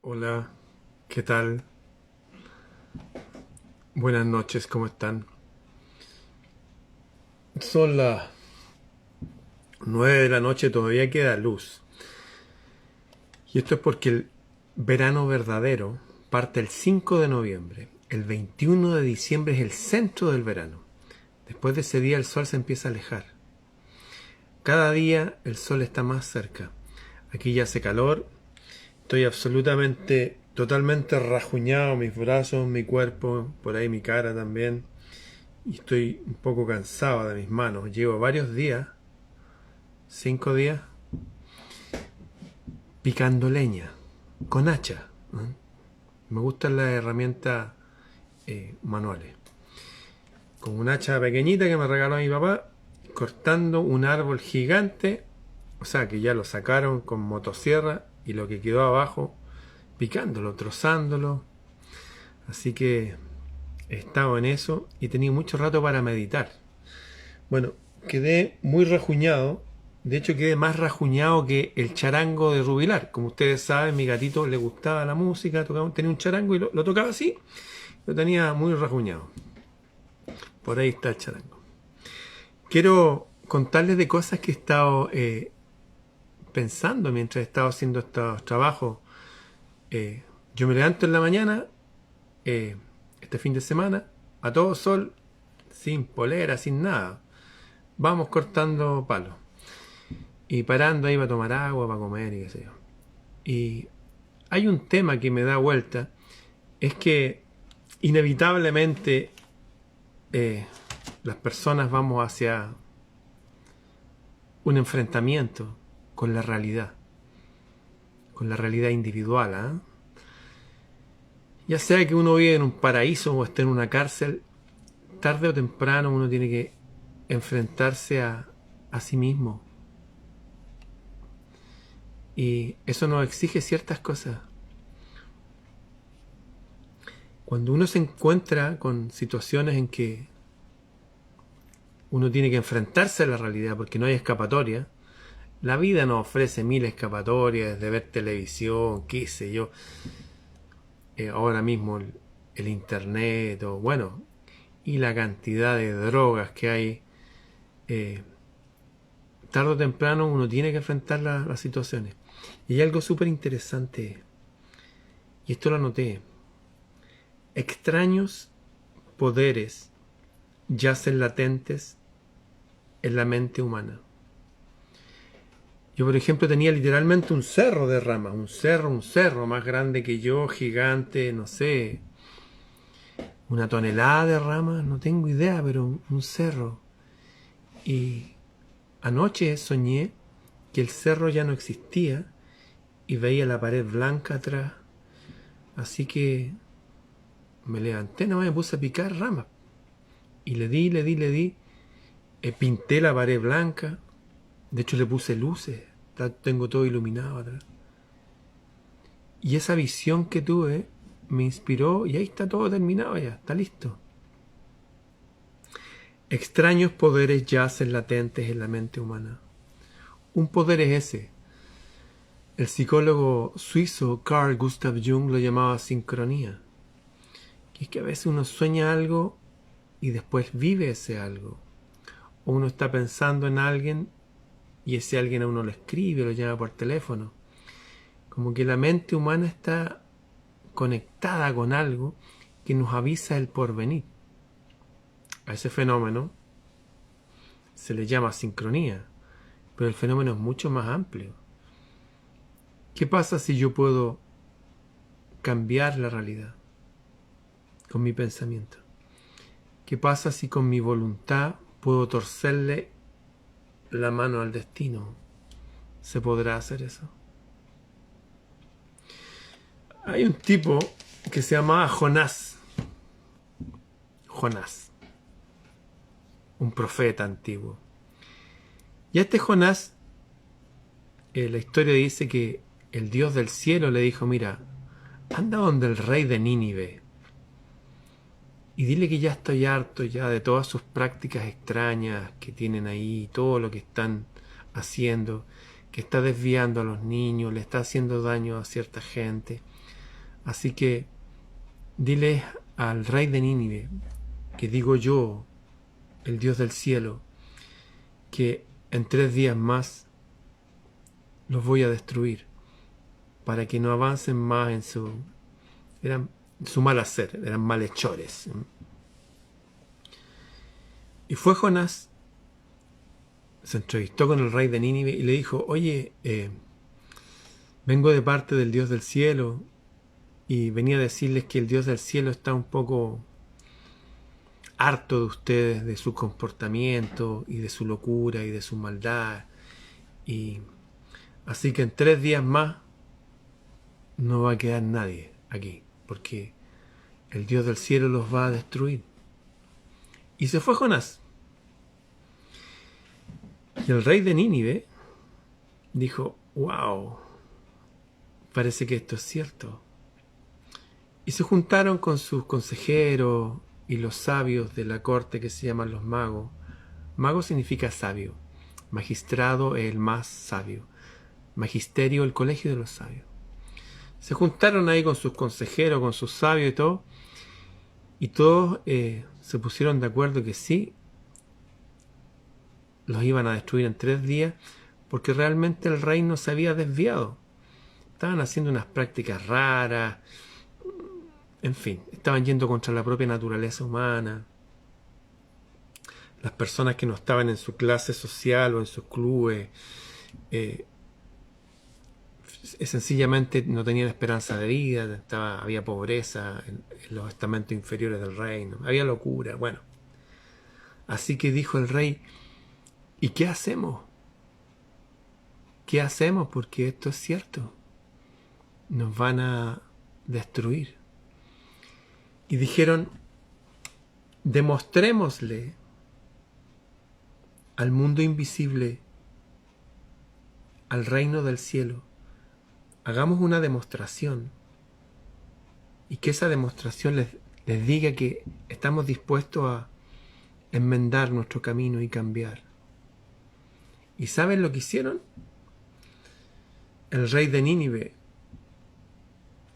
Hola, ¿qué tal? Buenas noches, ¿cómo están? Son las 9 de la noche, todavía queda luz. Y esto es porque el verano verdadero parte el 5 de noviembre. El 21 de diciembre es el centro del verano. Después de ese día el sol se empieza a alejar. Cada día el sol está más cerca. Aquí ya hace calor. Estoy absolutamente, totalmente rajuñado, mis brazos, mi cuerpo, por ahí mi cara también. Y estoy un poco cansado de mis manos. Llevo varios días, 5 días, picando leña, con hacha. Me gustan las herramientas manuales. Con un hacha pequeñita que me regaló mi papá, cortando un árbol gigante, o sea que ya lo sacaron con motosierra y lo que quedó abajo, picándolo, trozándolo. Así que he estado en eso y he tenido mucho rato para meditar. Bueno, quedé muy rajuñado. De hecho, quedé más rajuñado que el charango de Rubilar. Como ustedes saben, mi gatito le gustaba la música, tenía un charango y lo tocaba así. Lo tenía muy rajuñado. Por ahí está el charango. Quiero contarles de cosas que he estado pensando mientras he estado haciendo estos trabajos. Yo me levanto en la mañana, este fin de semana, a todo sol, sin polera, sin nada. Vamos cortando palos. Y parando ahí para tomar agua, para comer y qué sé yo. Y hay un tema que me da vuelta, es que inevitablemente las personas vamos hacia un enfrentamiento con la realidad individual. Ya sea que uno vive en un paraíso o esté en una cárcel, tarde o temprano uno tiene que enfrentarse a sí mismo. Y eso nos exige ciertas cosas. Cuando uno se encuentra con situaciones en que uno tiene que enfrentarse a la realidad porque no hay escapatoria, la vida nos ofrece mil escapatorias, de ver televisión, qué sé yo, ahora mismo el internet, o bueno, y la cantidad de drogas que hay. Tarde o temprano uno tiene que enfrentar las situaciones. Y hay algo súper interesante, y esto lo anoté. Extraños poderes yacen latentes en la mente humana. Yo, por ejemplo, tenía literalmente un cerro de ramas, un cerro más grande que yo, gigante, no sé, una tonelada de ramas, no tengo idea, pero un cerro. Y anoche soñé que el cerro ya no existía y veía la pared blanca atrás. Así que me levanté, nomás me puse a picar ramas. Y le di, pinté la pared blanca. De hecho le puse luces, tengo todo iluminado atrás. Y esa visión que tuve me inspiró y ahí está todo terminado ya, está listo. Extraños poderes yacen latentes en la mente humana. Un poder es ese. El psicólogo suizo Carl Gustav Jung lo llamaba sincronía. Que es que a veces uno sueña algo y después vive ese algo. O uno está pensando en alguien y ese alguien a uno lo escribe, lo llama por teléfono. Como que la mente humana está conectada con algo que nos avisa el porvenir. A ese fenómeno se le llama sincronía, pero el fenómeno es mucho más amplio. ¿Qué pasa si yo puedo cambiar la realidad con mi pensamiento? ¿Qué pasa si con mi voluntad puedo torcerle la mano al destino? ¿Se podrá hacer eso? Hay un tipo que se llamaba Jonás. Jonás, un profeta antiguo. Y a este Jonás, la historia dice que el Dios del cielo le dijo: mira, anda donde el rey de Nínive y dile que ya estoy harto ya de todas sus prácticas extrañas que tienen ahí, todo lo que están haciendo, que está desviando a los niños, le está haciendo daño a cierta gente. Así que dile al rey de Nínive, que digo yo, el Dios del cielo, que en 3 días más los voy a destruir, para que no avancen más en su mal hacer, eran malhechores. Y fue Jonás, se entrevistó con el rey de Nínive y le dijo, oye, vengo de parte del Dios del cielo y venía a decirles que el Dios del cielo está un poco harto de ustedes, de su comportamiento y de su locura y de su maldad. Y así que en 3 días más no va a quedar nadie aquí, porque el Dios del cielo los va a destruir. Y se fue Jonás. Y el rey de Nínive dijo, wow, parece que esto es cierto. Y se juntaron con sus consejeros y los sabios de la corte que se llaman los magos. Mago significa sabio. Magistrado es el más sabio. Magisterio, el colegio de los sabios. Se juntaron ahí con sus consejeros, con sus sabios y todos se pusieron de acuerdo que sí, los iban a destruir en 3 días, porque realmente el reino se había desviado. Estaban haciendo unas prácticas raras, en fin, estaban yendo contra la propia naturaleza humana. Las personas que no estaban en su clase social o en sus clubes sencillamente no tenían esperanza de vida, había pobreza en los estamentos inferiores del reino, había locura, bueno. Así que dijo el rey, ¿y qué hacemos? ¿Qué hacemos? Porque esto es cierto. Nos van a destruir. Y dijeron, demostrémosle al mundo invisible, al reino del cielo, hagamos una demostración y que esa demostración les diga que estamos dispuestos a enmendar nuestro camino y cambiar. ¿Y saben lo que hicieron? El rey de Nínive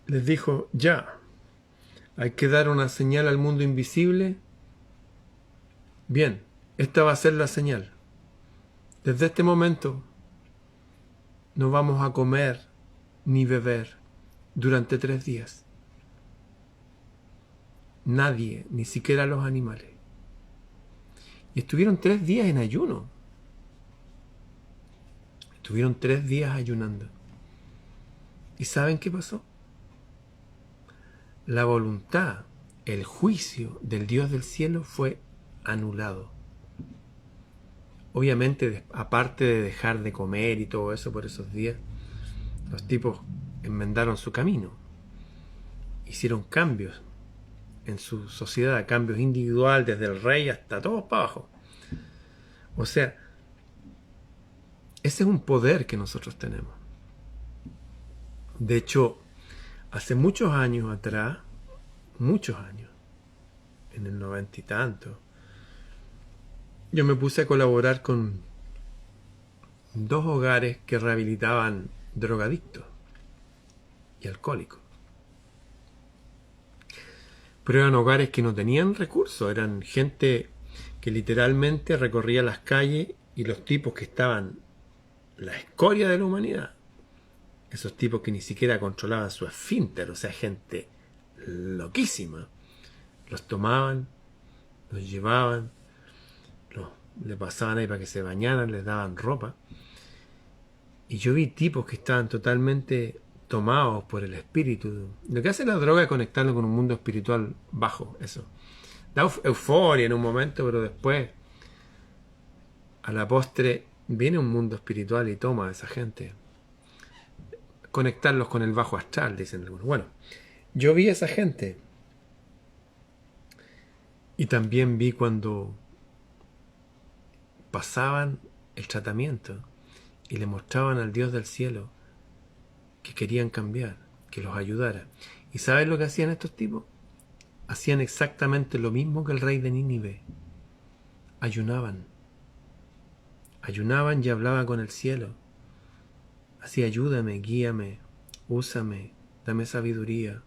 les dijo, ya, hay que dar una señal al mundo invisible. Bien, esta va a ser la señal. Desde este momento no vamos a comer ni beber durante 3 días. Nadie, ni siquiera los animales. Y estuvieron 3 días en ayuno. Estuvieron 3 días ayunando. ¿Y saben qué pasó? La voluntad, el juicio del Dios del cielo fue anulado. Obviamente, aparte de dejar de comer y todo eso por esos días, los tipos enmendaron su camino. Hicieron cambios en su sociedad, cambios individuales, desde el rey hasta todos para abajo. O sea, ese es un poder que nosotros tenemos. De hecho, hace muchos años atrás, muchos años, en el 90 y tanto, yo me puse a colaborar con 2 hogares que rehabilitaban drogadictos y alcohólicos. Pero eran hogares que no tenían recursos, eran gente que literalmente recorría las calles y los tipos que estaban la escoria de la humanidad, esos tipos que ni siquiera controlaban su esfínter, o sea, gente loquísima, los tomaban, los llevaban, le pasaban ahí para que se bañaran, les daban ropa. Y yo vi tipos que estaban totalmente tomados por el espíritu. Lo que hace la droga es conectarlo con un mundo espiritual bajo, eso. Da euforia en un momento, pero después, a la postre, viene un mundo espiritual y toma a esa gente. Conectarlos con el bajo astral, dicen algunos. Bueno, yo vi a esa gente. Y también vi cuando pasaban el tratamiento y le mostraban al Dios del cielo que querían cambiar, que los ayudara. ¿Y saben lo que hacían estos tipos? Hacían exactamente lo mismo que el rey de Nínive. Ayunaban. Ayunaban y hablaban con el cielo. Así, ayúdame, guíame, úsame, dame sabiduría,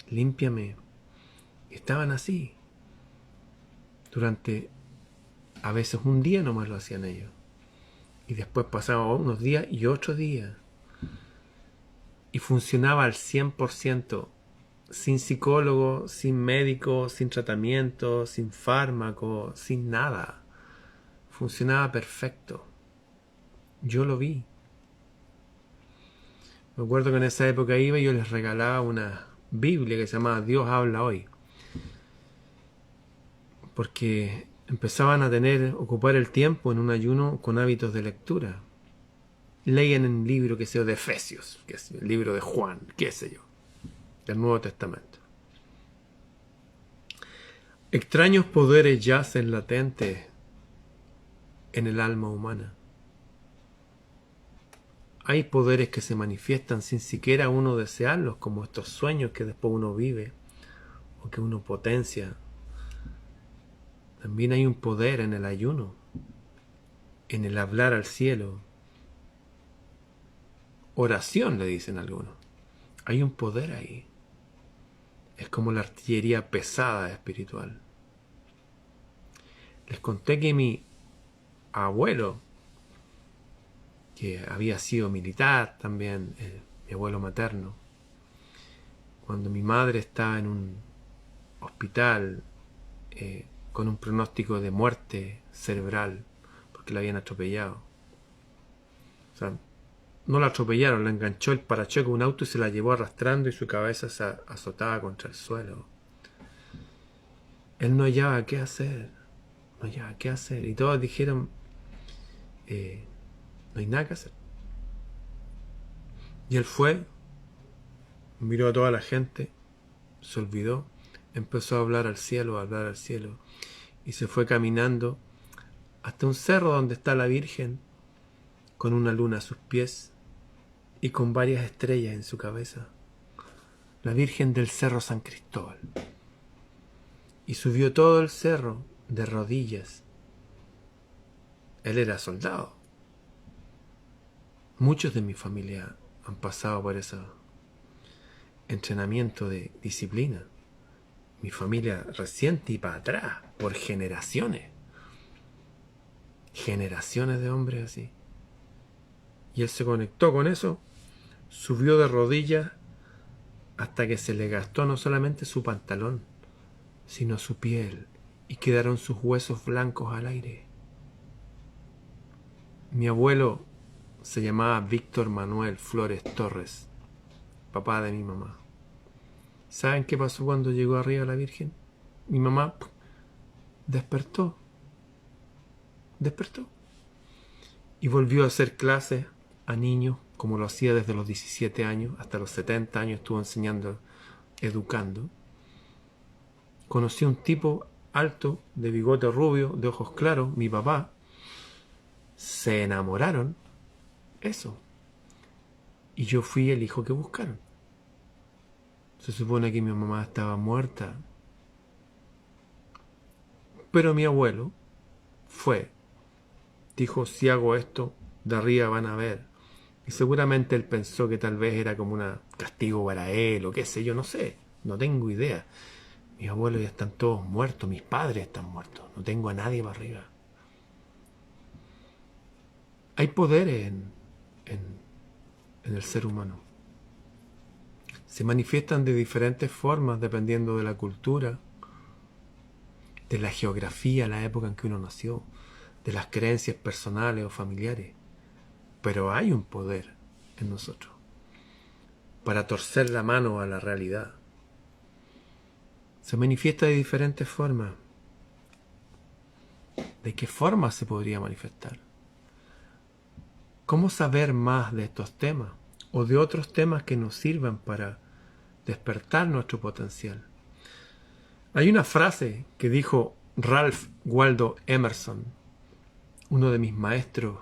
límpiame. Estaban así. Durante a veces un día nomás lo hacían ellos. Y después pasaban unos días y otros días. Y funcionaba al 100%, sin psicólogo, sin médico, sin tratamiento, sin fármaco, sin nada. Funcionaba perfecto. Yo lo vi. Me acuerdo que en esa época iba y yo les regalaba una Biblia que se llamaba Dios habla hoy. Porque empezaban a ocupar el tiempo en un ayuno con hábitos de lectura. Leían un libro, que sea de Efesios, que es el libro de Juan, qué sé yo, del Nuevo Testamento. Extraños poderes yacen latentes en el alma humana. Hay poderes que se manifiestan sin siquiera uno desearlos, como estos sueños que después uno vive o que uno potencia. También hay un poder en el ayuno, en el hablar al cielo. Oración, le dicen algunos. Hay un poder ahí. Es como la artillería pesada espiritual. Les conté que mi abuelo, que había sido militar también, mi abuelo materno, cuando mi madre estaba en un hospital con un pronóstico de muerte cerebral, porque la habían atropellado. O sea, no la atropellaron, la enganchó el parachoque de un auto y se la llevó arrastrando y su cabeza se azotaba contra el suelo. Él no hallaba qué hacer, no hallaba qué hacer. Y todos dijeron, no hay nada que hacer. Y él fue, miró a toda la gente, se olvidó, empezó a hablar al cielo, y se fue caminando hasta un cerro donde está la Virgen, con una luna a sus pies y con varias estrellas en su cabeza. La Virgen del Cerro San Cristóbal. Y subió todo el cerro de rodillas. Él era soldado. Muchos de mi familia han pasado por ese entrenamiento de disciplina. Mi familia reciente y para atrás, por generaciones. Generaciones de hombres así. Y él se conectó con eso, subió de rodillas hasta que se le gastó no solamente su pantalón, sino su piel, y quedaron sus huesos blancos al aire. Mi abuelo se llamaba Víctor Manuel Flores Torres, papá de mi mamá. ¿Saben qué pasó cuando llegó arriba la Virgen? Mi mamá despertó y volvió a hacer clases a niños, como lo hacía desde los 17 años hasta los 70 años, estuvo enseñando, educando. Conocí a un tipo alto, de bigote rubio, de ojos claros, mi papá. Se enamoraron, eso. Y yo fui el hijo que buscaron. Se supone que mi mamá estaba muerta. Pero mi abuelo dijo, si hago esto, de arriba van a ver. Y seguramente él pensó que tal vez era como un castigo para él, o qué sé yo, no sé, no tengo idea. Mis abuelos ya están todos muertos, mis padres están muertos, no tengo a nadie para arriba. Hay poderes en el ser humano. Se manifiestan de diferentes formas dependiendo de la cultura, de la geografía, la época en que uno nació, de las creencias personales o familiares. Pero hay un poder en nosotros para torcer la mano a la realidad. Se manifiesta de diferentes formas. ¿De qué forma se podría manifestar? ¿Cómo saber más de estos temas o de otros temas que nos sirvan para despertar nuestro potencial? Hay una frase que dijo Ralph Waldo Emerson, uno de mis maestros,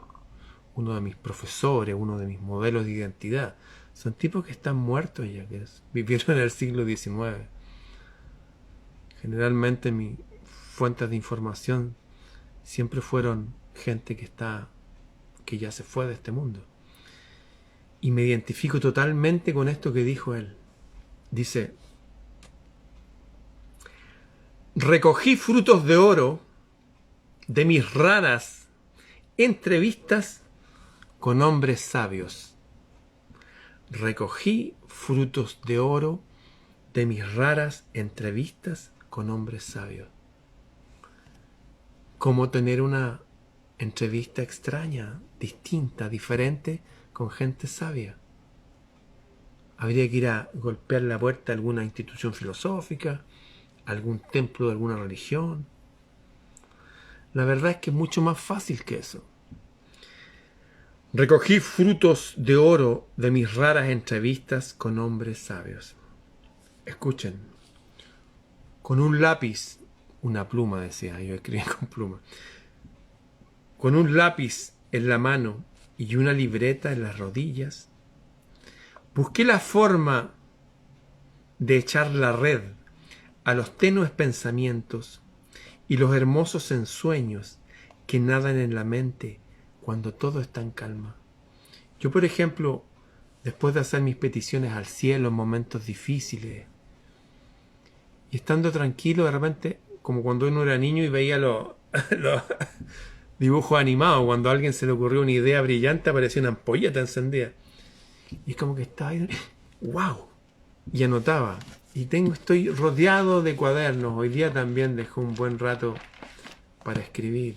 uno de mis profesores, uno de mis modelos de identidad. Son tipos que están muertos ya, que vivieron en el siglo XIX. Generalmente mis fuentes de información siempre fueron gente que ya se fue de este mundo. Y me identifico totalmente con esto que dijo él. Dice, Recogí frutos de oro de mis raras entrevistas con hombres sabios. Recogí frutos de oro de mis raras entrevistas con hombres sabios. ¿Cómo tener una entrevista extraña, distinta, diferente con gente sabia? Habría que ir a golpear la puerta de alguna institución filosófica, algún templo de alguna religión. La verdad es que es mucho más fácil que eso. Recogí frutos de oro de mis raras entrevistas con hombres sabios. Escuchen, con un lápiz, una pluma decía, yo escribí con pluma, con un lápiz en la mano y una libreta en las rodillas, busqué la forma de echar la red a los tenues pensamientos y los hermosos ensueños que nadan en la mente cuando todo está en calma. Yo, por ejemplo, después de hacer mis peticiones al cielo en momentos difíciles y estando tranquilo, de repente, como cuando uno era niño y veía los dibujos animados, cuando a alguien se le ocurrió una idea brillante, aparecía una ampolleta encendida. Y es como que estaba ahí, ¡wow! Y anotaba. Y estoy rodeado de cuadernos. Hoy día también dejé un buen rato para escribir.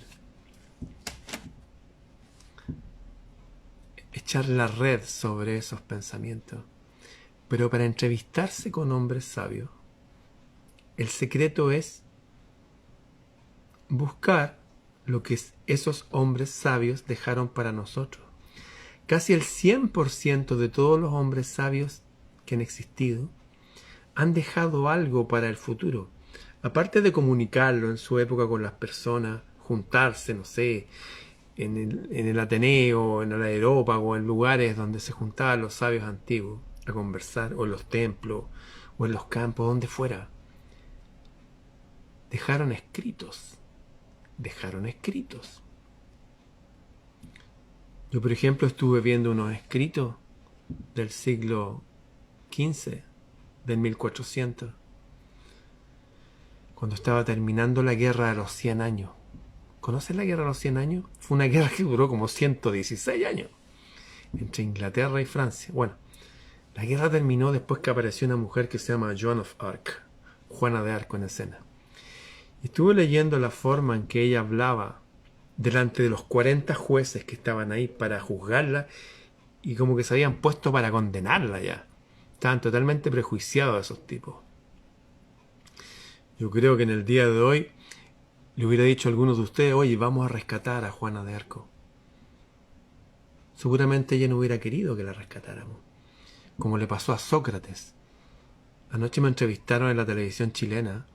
Echar la red sobre esos pensamientos. Pero para entrevistarse con hombres sabios, el secreto es buscar lo que esos hombres sabios dejaron para nosotros. Casi el 100% de todos los hombres sabios que han existido han dejado algo para el futuro. Aparte de comunicarlo en su época con las personas, juntarse, no sé, en el Ateneo, en el Areópago, en lugares donde se juntaban los sabios antiguos a conversar, o en los templos, o en los campos, donde fuera. Dejaron escritos. Yo, por ejemplo, estuve viendo unos escritos del siglo XV, del 1400, cuando estaba terminando la guerra de los 100 años. ¿Conocen la guerra de los 100 años? Fue una guerra que duró como 116 años entre Inglaterra y Francia. Bueno, la guerra terminó después que apareció una mujer que se llama Joan of Arc, Juana de Arco en escena. Y estuve leyendo la forma en que ella hablaba delante de los 40 jueces que estaban ahí para juzgarla y como que se habían puesto para condenarla ya. Estaban totalmente prejuiciados esos tipos. Yo creo que en el día de hoy le hubiera dicho a algunos de ustedes, oye, vamos a rescatar a Juana de Arco. Seguramente ella no hubiera querido que la rescatáramos, como le pasó a Sócrates. Anoche me entrevistaron en la televisión chilena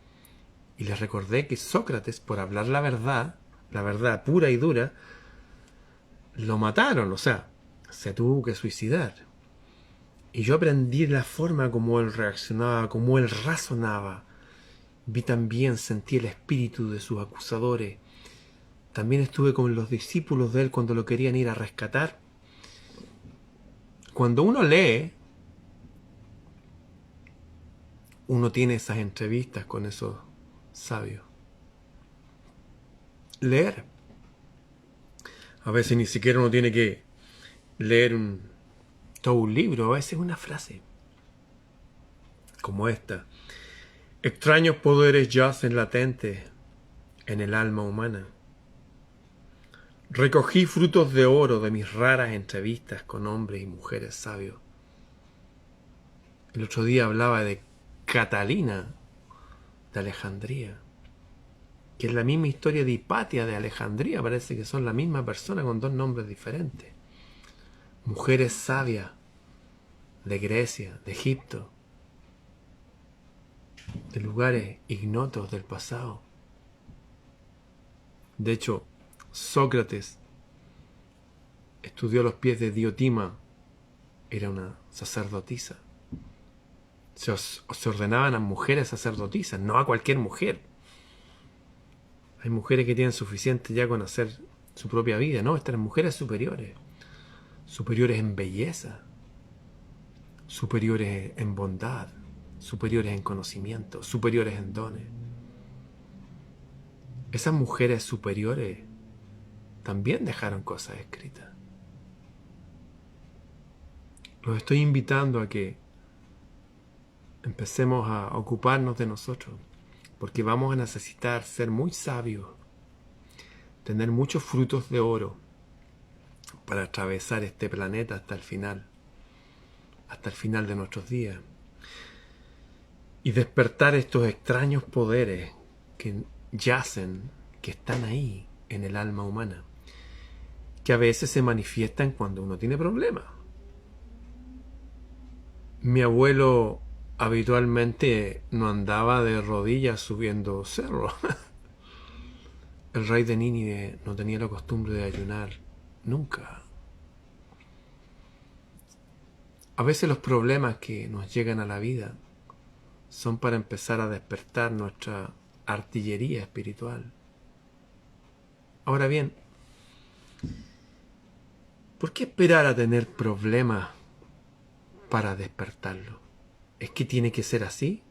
y les recordé que Sócrates, por hablar la verdad pura y dura, lo mataron, o sea, se tuvo que suicidar. Y yo aprendí la forma como él reaccionaba, como él razonaba. Vi también, sentí el espíritu de sus acusadores. También estuve con los discípulos de él cuando lo querían ir a rescatar. Cuando uno lee, uno tiene esas entrevistas con esos sabios. Leer. A veces ni siquiera uno tiene que leer todo un libro, a veces una frase. Como esta. Extraños poderes yacen latentes en el alma humana. Recogí frutos de oro de mis raras entrevistas con hombres y mujeres sabios. El otro día hablaba de Catalina de Alejandría, que es la misma historia de Hipatia de Alejandría, parece que son la misma persona con dos nombres diferentes. Mujeres sabias de Grecia, de Egipto, de lugares ignotos del pasado. De hecho, Sócrates estudió a los pies de Diotima, era una sacerdotisa. Se ordenaban a mujeres sacerdotisas, no a cualquier mujer. Hay mujeres que tienen suficiente ya con hacer su propia vida, no, estas eran mujeres superiores, superiores en belleza, superiores en bondad, superiores en conocimiento, superiores en dones. esas mujeres superiores también dejaron cosas escritas. Los estoy invitando a que empecemos a ocuparnos de nosotros, porque vamos a necesitar ser muy sabios, tener muchos frutos de oro para atravesar este planeta hasta el final de nuestros días, y despertar estos extraños poderes que yacen, que están ahí en el alma humana, que a veces se manifiestan cuando uno tiene problemas. Mi abuelo habitualmente no andaba de rodillas subiendo cerros. El rey de Nínive no tenía la costumbre de ayunar nunca. A veces los problemas que nos llegan a la vida son para empezar a despertar nuestra artillería espiritual. Ahora bien, ¿por qué esperar a tener problemas para despertarlo? ¿Es que tiene que ser así?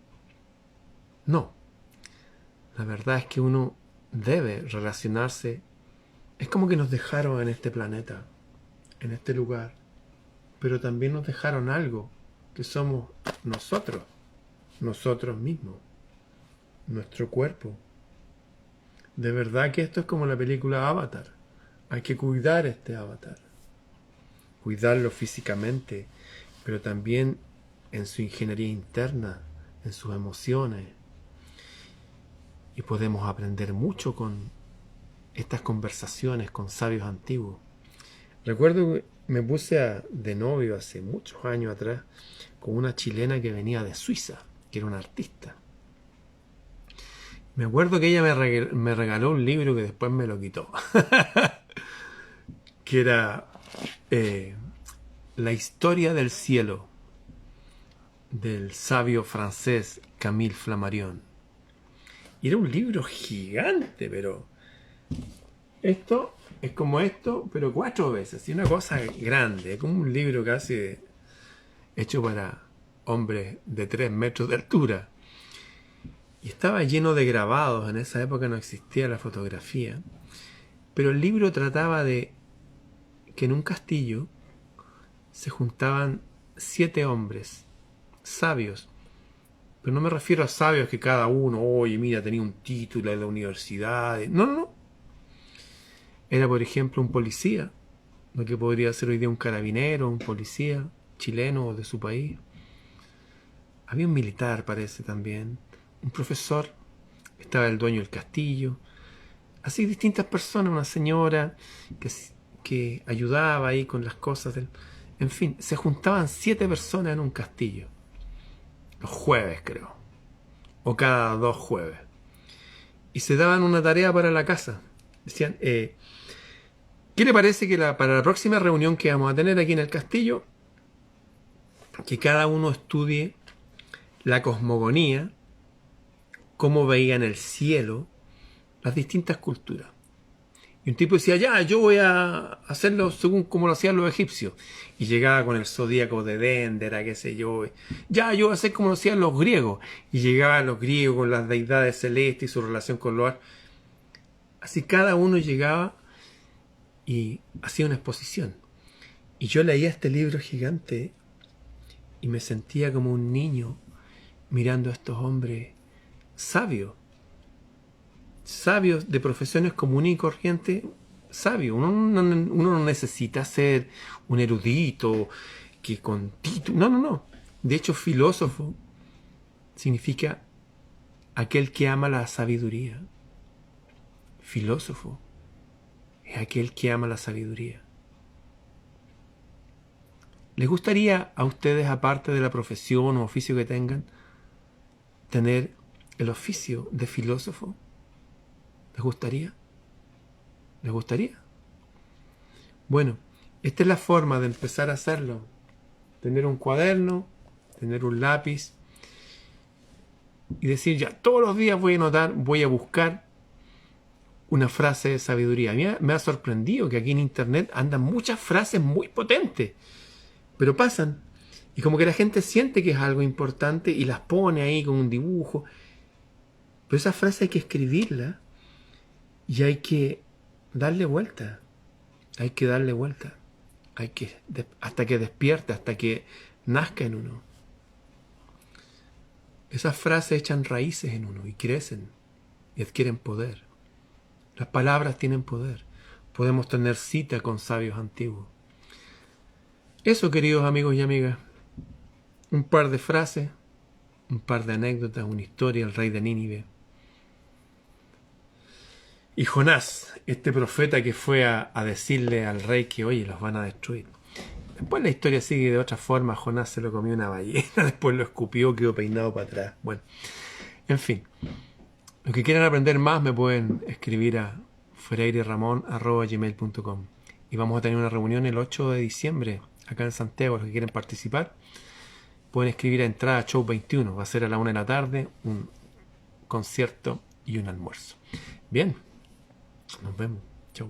No. La verdad es que uno debe relacionarse. Es como que nos dejaron en este planeta, en este lugar, pero también nos dejaron algo que somos nosotros mismos, nuestro cuerpo. De verdad que esto es como la película Avatar. Hay que cuidar este avatar, cuidarlo físicamente, pero también en su ingeniería interna, en sus emociones. Y podemos aprender mucho con estas conversaciones con sabios antiguos. Recuerdo que me puse de novio hace muchos años atrás con una chilena que venía de Suiza, que era una artista. Me acuerdo que ella me regaló un libro que después me lo quitó, que era La historia del cielo, del sabio francés Camille Flammarion. Y era un libro gigante, pero esto es como esto, pero 4 veces. Y una cosa grande, como un libro casi hecho para hombres de 3 metros de altura. Y estaba lleno de grabados. En esa época no existía la fotografía. Pero el libro trataba de que en un castillo se juntaban 7 hombres sabios. Pero no me refiero a sabios que cada uno, oye, mira, tenía un título de la universidad. No, no, no. Era, por ejemplo, un policía, lo que podría ser hoy día un carabinero, un policía chileno o de su país. Había un militar, parece, también. Un profesor. Estaba el dueño del castillo. Así distintas personas, una señora que ayudaba ahí con las cosas. En fin, se juntaban 7 personas en un castillo. Los jueves, creo. O cada 2 jueves. Y se daban una tarea para la casa. Decían, ¿qué le parece que para la próxima reunión que vamos a tener aquí en el castillo, que cada uno estudie la cosmogonía, cómo veían el cielo, las distintas culturas? Y un tipo decía, ya, yo voy a hacerlo según como lo hacían los egipcios. Y llegaba con el zodíaco de Dendera, qué sé yo. Ya, yo voy a hacer como lo hacían los griegos. Y llegaban los griegos con las deidades celestes y su relación con los... Así cada uno llegaba y hacía una exposición. Y yo leía este libro gigante y me sentía como un niño mirando a estos hombres sabios. Sabios de profesiones comunes y corrientes, sabios. Uno no necesita ser un erudito que con título. No, no, no. De hecho, filósofo significa aquel que ama la sabiduría. Filósofo es aquel que ama la sabiduría. ¿Les gustaría a ustedes, aparte de la profesión o oficio que tengan, tener el oficio de filósofo? ¿Les gustaría? ¿Les gustaría? Bueno, esta es la forma de empezar a hacerlo. Tener un cuaderno, tener un lápiz y decir, ya, todos los días voy a anotar, voy a buscar una frase de sabiduría. A mí me ha sorprendido que aquí en internet andan muchas frases muy potentes, pero pasan. Y como que la gente siente que es algo importante y las pone ahí con un dibujo. Pero esa frase hay que escribirla Y hay que darle vuelta. Hay que darle vuelta. Hasta que despierte, hasta que nazca en uno. Esas frases echan raíces en uno y crecen y adquieren poder. Las palabras tienen poder. Podemos tener cita con sabios antiguos. Eso, queridos amigos y amigas. Un par de frases, un par de anécdotas, una historia, el rey de Nínive. Y Jonás, este profeta que fue a decirle al rey que, oye, los van a destruir. Después la historia sigue de otra forma. Jonás se lo comió una ballena, después lo escupió, quedó peinado para atrás. Bueno, en fin. Los que quieran aprender más me pueden escribir a freireramon@gmail.com. Y vamos a tener una reunión el 8 de diciembre acá en Santiago. Los que quieren participar pueden escribir a entrada show 21. Va a ser a la 1 de la tarde, un concierto y un almuerzo. Bien, nos vemos. Chau.